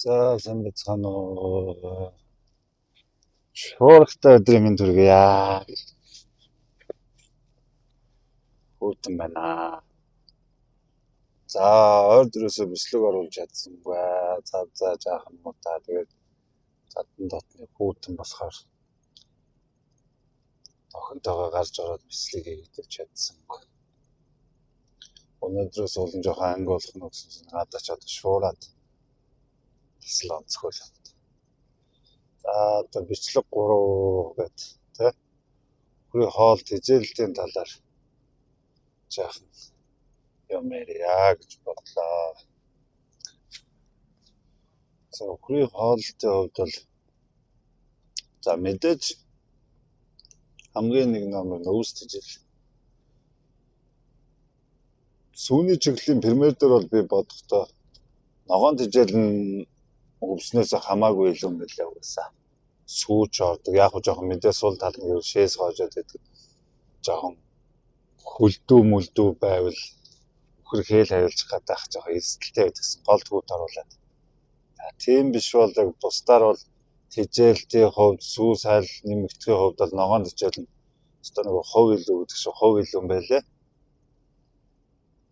За сайн бацхан уу. Шуургатай өдрийн мэнд хүргье. Хүүтэн байна. За ойр дөрөөсөө бичлэг оруулж чадсангүй. За жаахан муудаа тэгээд гадна дотны хүүтэн болохоор охинтойгоо гарч ороод бичлэг хийгдэж чадсангүй. Өнөөдрөөс улам жоохон анги болох нь гэсэн надад ч одоо шуураад тасал онцгой. За одоо бичлэг 3 гэд тэ хүрээ хоол тэжээлтийн талаар жаахан юм ярья гэж бодлоо. За хүрээ хоолтын хувьд бол за мэдээж хамгийн нэг номер нөөц тэжээл. Сүүний чиглэлийн премьер дээр бол би бодохдоо ногоон тэжээл нь өвснөөс хамаагүй илүү юм билээ угаасаа. Сүүч ордог. Яг нь жоохон мэдээ сул тал нь шээс гоожод байдаг. Жоохон хөлдөө байвал өхөр хээл хариулчих гадаах жоохон эрсдэлтэй байдагсан. Гол төвд оруулаад. Тийм биш бол яг бусдаар бол тэжээлтийн хувьд сүү сайл нэмэгдэхийн хувьд бол ногоон тэжээл нь одоо нэг хов илүү гэдэг шиг хов илүү юм байлээ.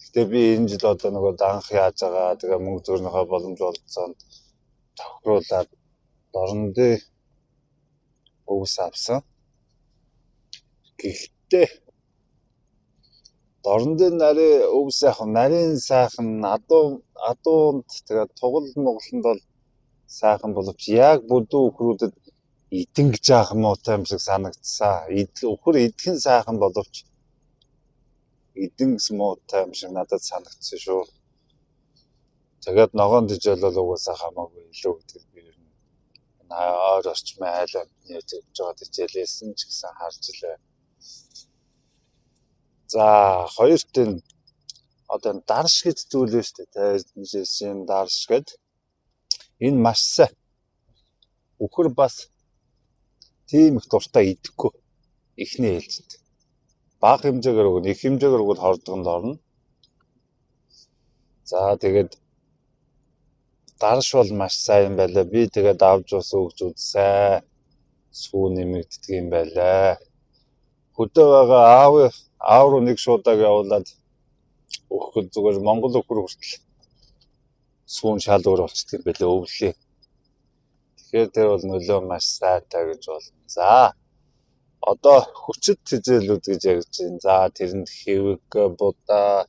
Гэтэ би энэ жил одоо нэг данх яаж байгаа тэгээ мөнгө зөрнөхөө боломж олцсон тохируулаад дорндын өвс авсан. Гэхдээ дорндын нарийн өвс нарийн сайхан адуунд тэгээ тугал моглонд бол сайхан боловч яг бүдүү өхрүүдэд идэнг жаах муутай юм шиг санагдсан. Өхөр идэхэн сайхан боловч идэнг муутай юм шиг надад санагдсан шүү. Тэгээд ногоон тэжээл бол угаасаа хамаагүй илүү гэдэг би ер нь ойр орчмын айл амьтны хийж байгаа тэжээлсэн ч гэсэн харж лээ. За хоёрт энэ одоо дарш гэж зүйл байна шүү дээ. Тэжээсэн дарш гэд энэ маш сайн. Өхөр бас тийм их дуртай идэхгүй ихний ээлжид. Бага хэмжээгээр өгнө, их хэмжээгээр өгвөл хордгонд орно. За тэгээд дарш бол маш сайн юм байлаа. Би тэгээд авч ус өгч үзсэн. Сүү нэмэгддэг юм байлаа. Хөдөө байгаа аав руу нэг шуудаг явуулаад өгөхөд зүгээр Монгол өхөр хүртэл сүүн шал өөр болчихдөг юм байлаа өвлөө. Тэгэхээр тэр бол нөлөө маш сайтай гэж болно. За одоо хүчит тэжээлүүд гэж ярьж байна. За тэрэнд хэвэг, будаа,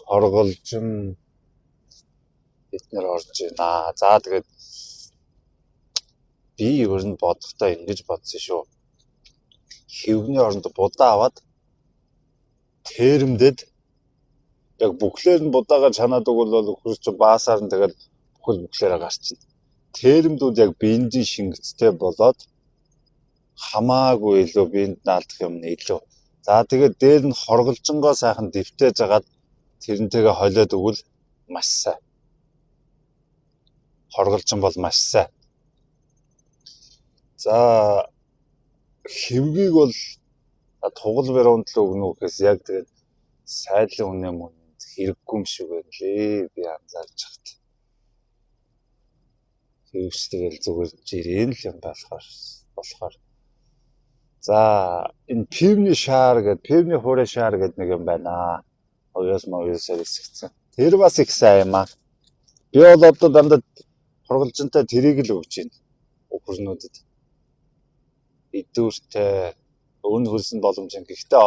хорголжин эднэр орж байна. За тэгээд би ер нь бодохдоо ингэж бодсон шүү. Хэвгний оронд будаа аваад тэрэмдэд яг бүхлээр нь будаагаар чанаад өгвөл өхөр чинь баасаар нь тэгэл бүхлээрээ гарчихна. Тэрэмдүүд яг бензин шингэцтэй болоод хамаагүй илүү бензин наалдах юм илүү. За тэгээд дээр нь хорголжингоо сайхан дэвтээж агаад тэрнтэйгээ холиод өгвөл маш сайн. Хорголжин бол маш сайн. За хэвгийг бол тугал баруунд л өгнө гэхээс яг тэгээд сайлын үнэ мөнд хэрэггүй юм шиг байна лээ. Би анзаарч хат. Хэвс тэгэл зүгээр жирэн л юм болохоор. За энэ пивний шаар гэдэг пивний хуурай шаар гэдэг нэг юм байна. Оёс хэсэгцэн. Тэр бас их сайн юм аа. Би бол одоо дандаа хорголжинтай тэрийг л өгч байна. Өхөрнүүдэд. Идүүртэй өн хөрсөн боломж юм. Гэхдээ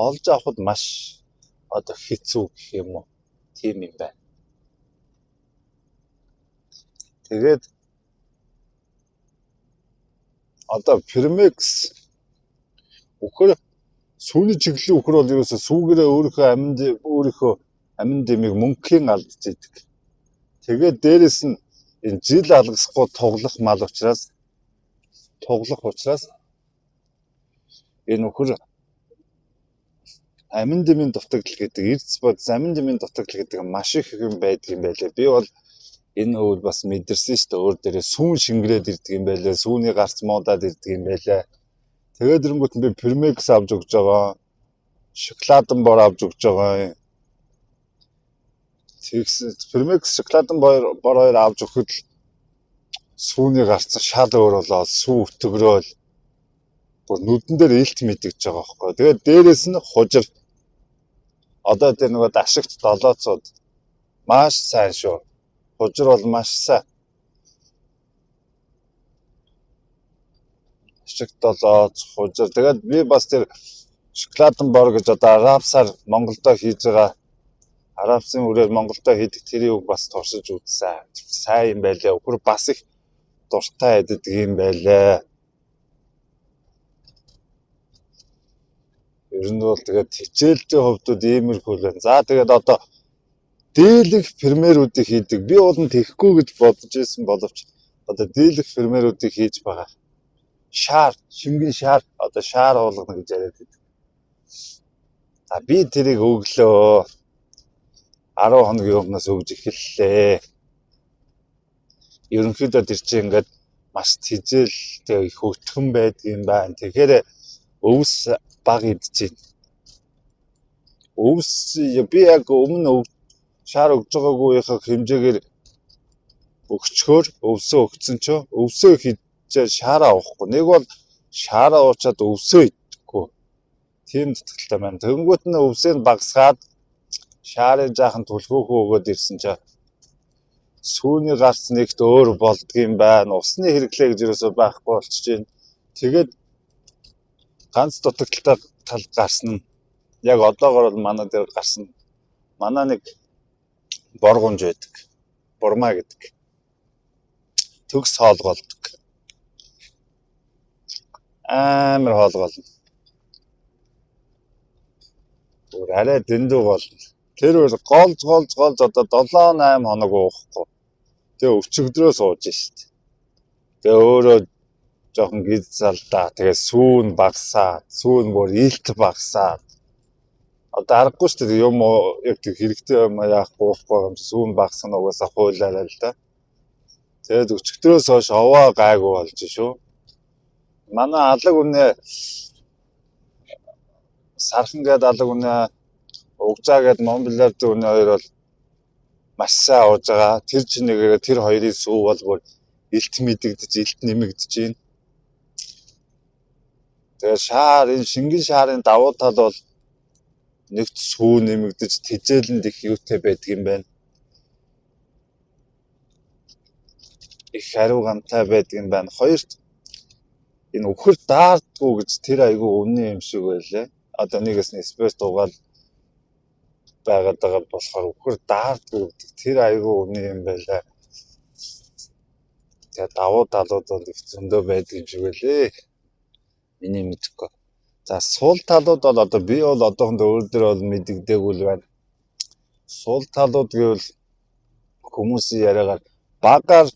олж авахд маш одоо хэцүү гэх юм уу. Тийм юм байна. Тэгээд одоо Premix өхөр сүүний чиглэлийн өхөр бол ерөөсө сүүгээрээ өөрийнхөө амин дэмийг мөнгөхийн алдж идэг. Тэгээд дээрэс нь энэ жил алгасахгүй туглах учраас энэ өхөр амин дэмийн дутагдал гэдэг эрдэс бодис амин дэмийн дутагдал гэдэг маш их юм байдаг юм байлээ. Би бол энэ өвөл бас мэдэрсэн шүү дээ. Өөр дээрээ сүүн шингрээд ирдэг юм байлээ. Сүүний гарц муудаад ирдэг юм байлээ. Тэгээд ирэнгүүт би Premix авч өгч байгаа. Шоколадан бор авч өгч байгаа. Тэгс Примекс шоколадын бор хоёр авч өгөхөд сүүний гарцсан шал өөр болоод сүү өтгөрөөл бүр нүдэн дээр илт мэдэгдэж байгаа байхгүй. Тэгээд дээрэс нь хужир одоо тэр нөгөө дашигт долооцоод маш сайн шүү. Хужир бол маш сайн. Дашигт долооц хужир. Тэгээд би бас тэр шоколадын бор гэж одоо арабсаар Монголдо хийж байгаа арабсын үрээр Монголдо хийдэг тэрийг бас туршиж үзсэн. Сайн юм байлаа. Өхөр бас их дуртай иддэг юм байлаа. Ер нь бол тэгээд хичээлтэй хувьдууд иймэрхүү л байна. За тэгээд одоо дийлэх фермерүүдийг хийдэг. Би бол нь тэхгүй гэж бодож ирсэн боловч одоо дийлэх фермерүүдийг хийж байгаа. Шаар, шимгийн шаар, одоо шаар болгоно гэж яриад байдаг. За би тэрийг өглөө 10 хоногийн өмнөөс өгж эхэллээ. Ерөнхийдөө тэр чинь ингээд маш тижээлтэй их хөвтгөн байдгийн байна. Тэгэхээр өвс баг идэж байна. Өвс би яг өмнө шаар өгж байгаагүйхаа хэмжээгээр өгчхөөр өвсөө өгсөн ч өвсөө хийж шаараа уухгүй. Нэг бол шаараа уучаад өвсөө идэхгүй. Тийм дутагдaltaй байна. Тэнгүүт нь өвсөө багсгаад шаарын жаахан түлхөөхөө өгөөд ирсэн ч сүүний гарц нэгт өөр болдгийм байна. Усны хэрэглээ гэж юусоо байхгүй болчихж байна. Тэгээд ганц дутагдaltaй тал гарсан нь яг одоогоор бол манай дээр гарсан. Манай нэг боргонж байдаг. Бурмаа гэдэг. Төгс хоолголдог. Амар хоолголно. Өөр арай дэндүү болно. Тэр бол голж одоо 7-8 хоног уухгүй. Тэгээ өчигдрөө сууж шít. Тэгээ өөрөө жоохон гизалдаа. Тэгээ сүүн багсаад, сүүн бүр илт багсаад. Одоо аргагүй шүү дээ юм яг тэг хэрэгтэй юм яахгүй уухгүй юм сүүн багсна угаасаа хуйлаарай л да. Тэгээд өчигдрөөс хойш овоо гайгүй болж шүү. Манай алаг үнэ сархан гээд алаг үнэ угжаа гээд Монголоор үнэ хоёр бол маш сайн ууж байгаа. Тэр чинь нэгээр тэр хоёрын сүү бол бүр илт мэдэгдэж, илт нэмэгдэж байна. Тэгээд шаар энэ шингэн шаарын давуу тал бол нэгт сүү нэмэгдэж тижээлэнд их юутай байдаг юм байна. Их хариу гамтай байдаг юм байна. Хоёрт энэ өхөр даардгүй гэж тэр айгүй үнэн юм шиг байлаа. Одоо нэгээс нь спорт угаал байгаад байгаа болохоор өхөр даардгүй гэдэг тэр айгүй үнэн юм байлаа. Тэгээд давуу талууд бол их зөндөө байдаг юм шиг байлээ. Миний мэдхгүй. За сул талууд бол одоо би бол одоохондоо өөр дөр бол мэдэгдээгүй л байна. Сул талууд гэвэл хүмүүсийн яриагаар багаар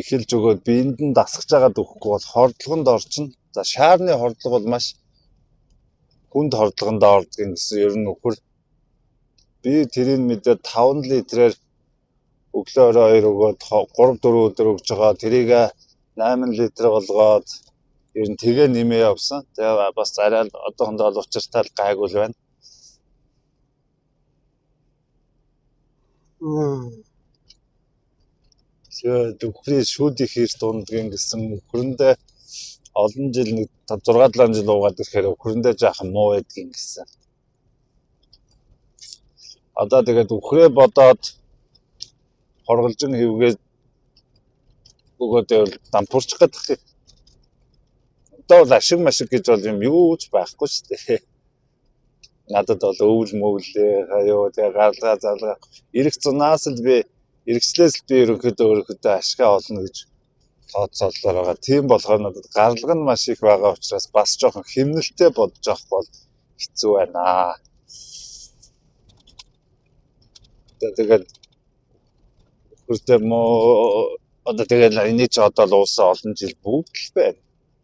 эхэлж өгөөд биенд нь дасгаж байгаад өгөхгүй бол хордлогонд орчин. За шаарны хордлого бол маш хүнд хордлогонд ордог гэсэн ер нь өхөр. Би тэрийг мэдээд 5 литрээр өглөө орой 2 өгөөд 3-4 өдөр өгж байгаа. Тэрийг 8 литр болгоод ер нь тэгээ нэмээ явсан. Тэгээ бас арай одоохондоо учиртай гайгүй л байна. Тэгээд өхрийн шүүд их хэр дундгийн гэсэн өхрөндөө олон жил 6-7 жил уугаад ирэхээр өхрөндөө жаахан муу байдгийн гэсэн. Одоо тэгээд өхрөө бодоод хорголжин хөвгээд өгөөд дампуурчих гэдэг. Одоо бол ашиг машиг гэж бол юм юу ч байхгүй шүү дээ. Надад бол өвөл мөвлээ хаяа тэгээ гарлага залга эрэх зунаас л би эргэслээс л би ерөнхийдөө ашигаа олно гэж тооцоолоор байгаа. Тийм болохоор надад гарлага нь маш их байгаа учраас бас жоохон хэмнэлтэй бодож авах бол хэцүү байна. Тэгээд хүртээ моо одоо тэгээд энэ ч одоо л уусаа олон жил бүгд л байна.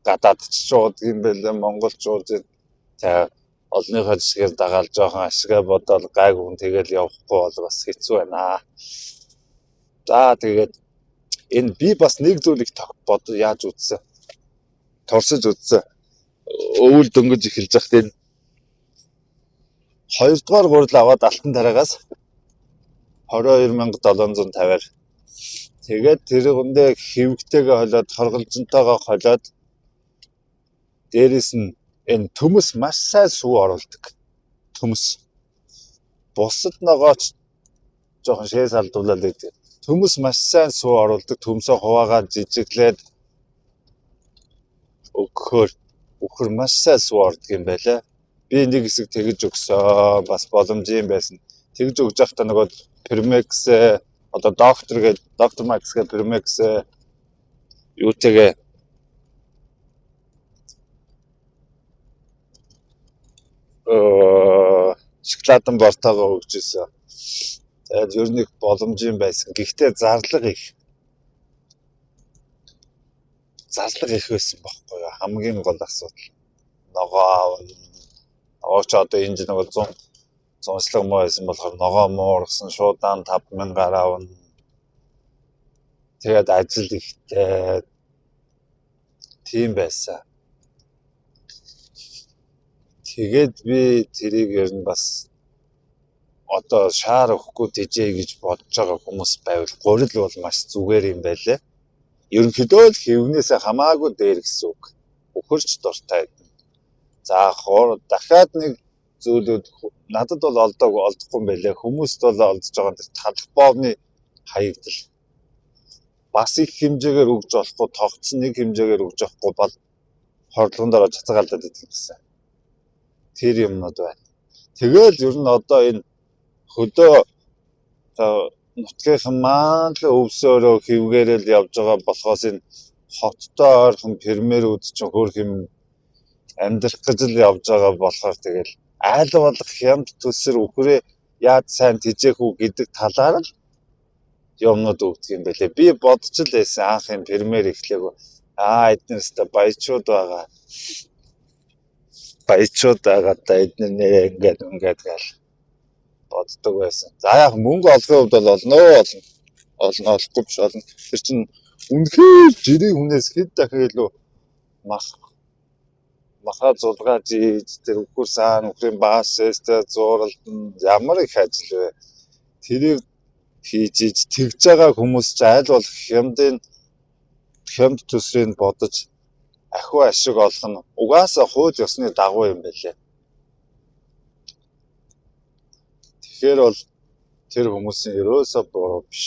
Гадаад ч шууд юм байлаа Монголч ууж тэгээ олныхоо жишгээр дагаал жоохон ашигаа бодоод гайгүй тэгэл явахгүй бол бас хэцүү байна. За тэгээд энэ би бас нэг зүйлийг бод яаж үзсэн. Туршиж үзсэн. Өвөл дөнгөж эхэлж захт энэ 2 дугаар гурил аваад алтан тараагаас 22,750-аар. Тэгээд тэр хүндээ хэвгтэйгээ холиод хорголжинтойгоо холиод дээрэс нь энэ төмөс маш сайн сүү оруулдаг. Төмөс. Бусад ногооч жоохон шээс алдуулаад байдаг. Төмөс маш сайн сүү оруулдаг. Төмсөө хуваагаад жижиглээд өгөхөр маш сайн сүү ордог юм байлаа. Би нэг хэсэг тэгж өгсөн. Бас боломж юм байсан. Тэгж өгж явахдаа нөгөө Primex одоо доктор Max гэ Primex юутэйгээ шоколадан бортоогоо өгч ирсэн. Тэгээд ер нь их боломж юм байсан. Гэхдээ зарлага их байсан байхгүй юу? Хамгийн гол асуудал. Ногооч одоо энэ нэг 100 зонслог муу байсан болохоор ногоо муурсан шуудаан 5,000-аар авна. Тэгээд ажил ихтэй тийм байсан. Тэгээд би тэрийг ер нь бас одоо шаар өгөхгүй тэжээ гэж бодож байгаа хүмүүс байвал гурил бол маш зүгээр юм байлээ. Ерөнхийдөө л хэвнээсээ хамаагүй дээр гэсэн үг. Өхөрч дуртай. За дахиад нэг зүйлүүд надад бол олдохгүй юм байлээ. Хүмүүст бол олдож байгаа тэр талх боовны хаягдал. Бас их хэмжээгээр өгж болохгүй, тогтсон нэг хэмжээгээр өгж болохгүй бол хордлогон дараа цацгаалдаад идэх гэсэн. Тэр юмнууд байна. Тэгэл ер нь одоо энэ хөдөө нутгийн маань л өвсөөрөө хөвгээрэл явж байгаа болохоос энэ хоттой ойрхон фермерүүд чинь хөөх юм амьдрах гэж л явж байгаа болохоор тэгэл айл болох хямд төсөр өхрөө яаж сайн тэжээх үү гэдэг талаар л юмнууд өгдөг юм байлээ. Би бодож л байсан анх юм фермер эхлэв. Эднэрстэй баячууд байгаа. Баячууд байгаа та эднэр нэрээ ингээд гал боддог байсан. За яг мөнгө олохын хувьд бол олно олохгүй биш олно. Тэр чинь үнэхээр жирийн хүнээс хэд дахин илүү маха зулгаж тэр өхөр саан өхрийн баасэстэй зууралдан ямар их ажил вэ? Тэрийг хийж тэгж байгаа хүмүүс ч айл болох хямд төсрийг бодож ахиу ашиг олох нь угаасаа хууль ёсны дагуу юм байлээ. Тэгэхээр бол тэр хүмүүсийн ерөөсөө буруу биш.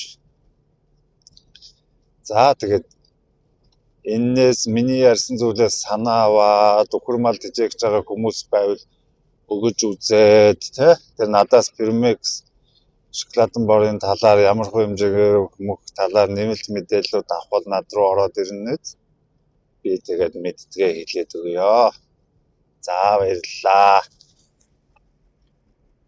За тэгээд энээс миний ярьсан зүйлээс санаа аваад өхөр мал тэжээгч байгаа хүмүүс байвал өгөж үзээд тэр надаас Primex шоколадан борын талаар ямар хэмжээгээр өгөх талаар нэмэлт мэдээлэлүүд авах над руу ороод ирнэ. Би тэгээд мэдтгээ хэлээд өгье. За баярлалаа.